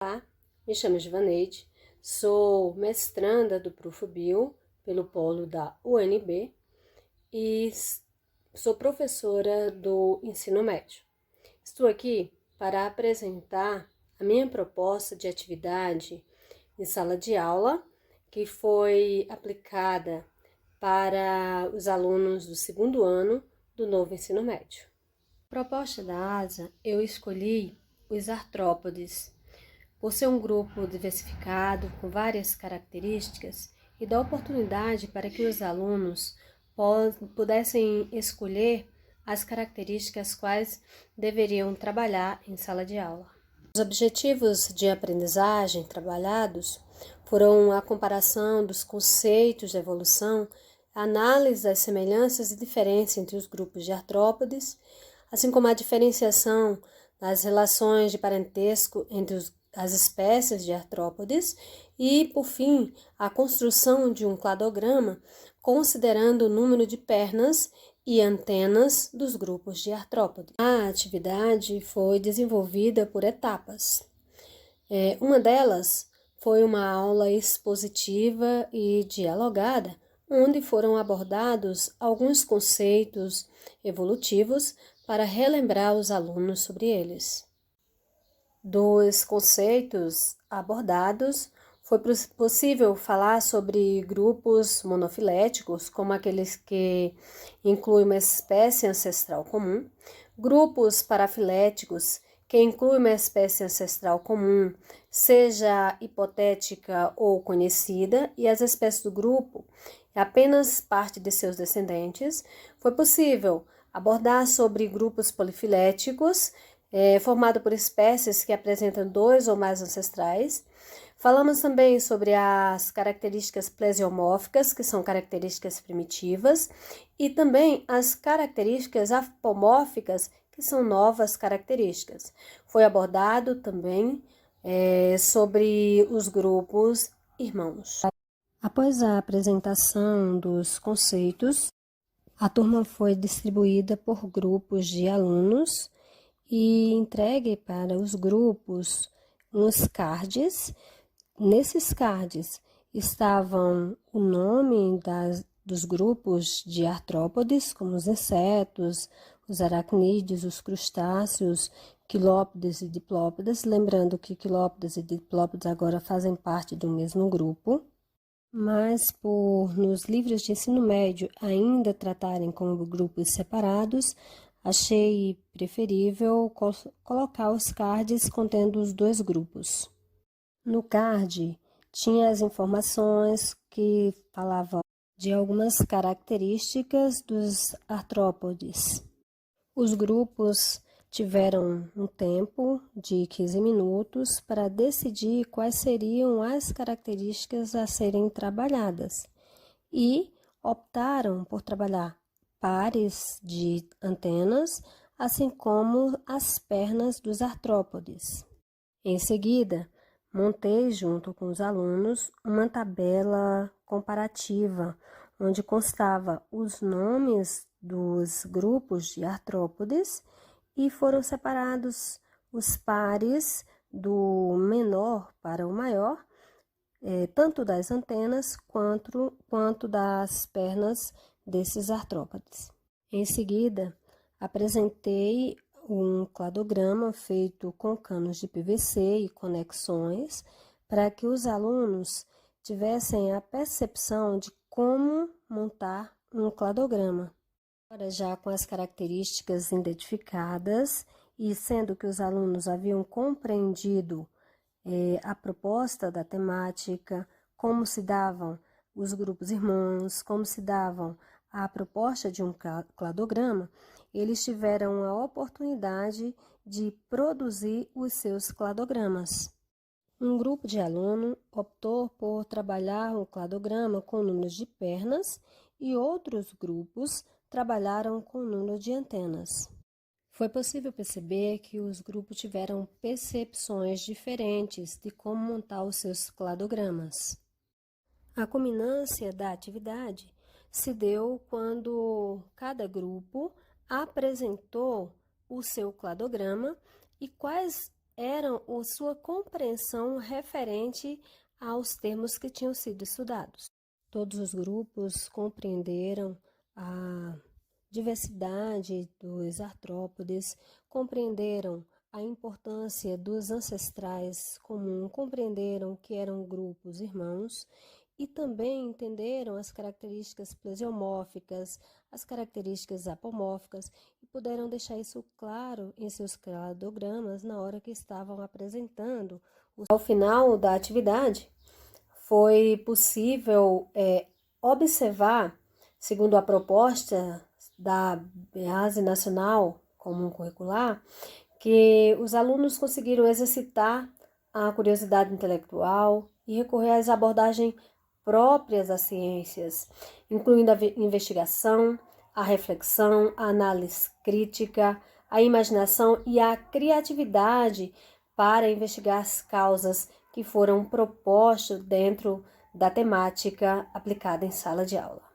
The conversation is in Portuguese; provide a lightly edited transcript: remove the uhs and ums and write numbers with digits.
Olá, me chamo Givaneide, sou mestranda do ProfBio pelo polo da UNB e sou professora do ensino médio. Estou aqui para apresentar a minha proposta de atividade em sala de aula que foi aplicada para os alunos do segundo ano do novo ensino médio. Proposta da ASA, eu escolhi os artrópodes, por ser um grupo diversificado, com várias características, e dá oportunidade para que os alunos pudessem escolher as características quais deveriam trabalhar em sala de aula. Os objetivos de aprendizagem trabalhados foram a comparação dos conceitos de evolução, a análise das semelhanças e diferenças entre os grupos de artrópodes, assim como a diferenciação das relações de parentesco entre as espécies de artrópodes e, por fim, a construção de um cladograma considerando o número de pernas e antenas dos grupos de artrópodes. A atividade foi desenvolvida por etapas. Uma delas foi uma aula expositiva e dialogada, onde foram abordados alguns conceitos evolutivos para relembrar os alunos sobre eles. Dos conceitos abordados, foi possível falar sobre grupos monofiléticos, como aqueles que incluem uma espécie ancestral comum, grupos parafiléticos, que incluem uma espécie ancestral comum, seja hipotética ou conhecida, e as espécies do grupo, apenas parte de seus descendentes. Foi possível abordar sobre grupos polifiléticos, formado por espécies que apresentam dois ou mais ancestrais. Falamos também sobre as características plesiomórficas, que são características primitivas, e também as características apomórficas, que são novas características. Foi abordado também sobre os grupos irmãos. Após a apresentação dos conceitos, a turma foi distribuída por grupos de alunos e entregue para os grupos uns cards. Nesses cards estavam o nome dos grupos de artrópodes, como os insetos, os aracnídeos, os crustáceos, quilópodes e diplópodes, lembrando que quilópodes e diplópodes agora fazem parte do mesmo grupo, mas por nos livros de ensino médio ainda tratarem como grupos separados, achei preferível colocar os cards contendo os dois grupos. No card tinha as informações que falavam de algumas características dos artrópodes. Os grupos tiveram um tempo de 15 minutos para decidir quais seriam as características a serem trabalhadas e optaram por trabalhar pares de antenas, assim como as pernas dos artrópodes. Em seguida, montei junto com os alunos uma tabela comparativa, onde constava os nomes dos grupos de artrópodes e foram separados os pares do menor para o maior, tanto das antenas quanto das pernas desses artrópodes. Em seguida, apresentei um cladograma feito com canos de PVC e conexões para que os alunos tivessem a percepção de como montar um cladograma. Agora, já com as características identificadas e sendo que os alunos haviam compreendido a proposta da temática, como se davam os grupos irmãos, como se davam a proposta de um cladograma, eles tiveram a oportunidade de produzir os seus cladogramas. Um grupo de alunos optou por trabalhar um cladograma com números de pernas e outros grupos trabalharam com o número de antenas. Foi possível perceber que os grupos tiveram percepções diferentes de como montar os seus cladogramas. A culminância da atividade se deu quando cada grupo apresentou o seu cladograma e quais era a sua compreensão referente aos termos que tinham sido estudados. Todos os grupos compreenderam a diversidade dos artrópodes, compreenderam a importância dos ancestrais comuns, compreenderam que eram grupos irmãos e também entenderam as características plesiomórficas, as características apomórficas e puderam deixar isso claro em seus cladogramas na hora que estavam apresentando. Ao final da atividade, foi possível observar, segundo a proposta da Base Nacional Comum Curricular, que os alunos conseguiram exercitar a curiosidade intelectual e recorrer às abordagens próprias das ciências, incluindo a investigação, a reflexão, a análise crítica, a imaginação e a criatividade para investigar as causas que foram propostas dentro da temática aplicada em sala de aula.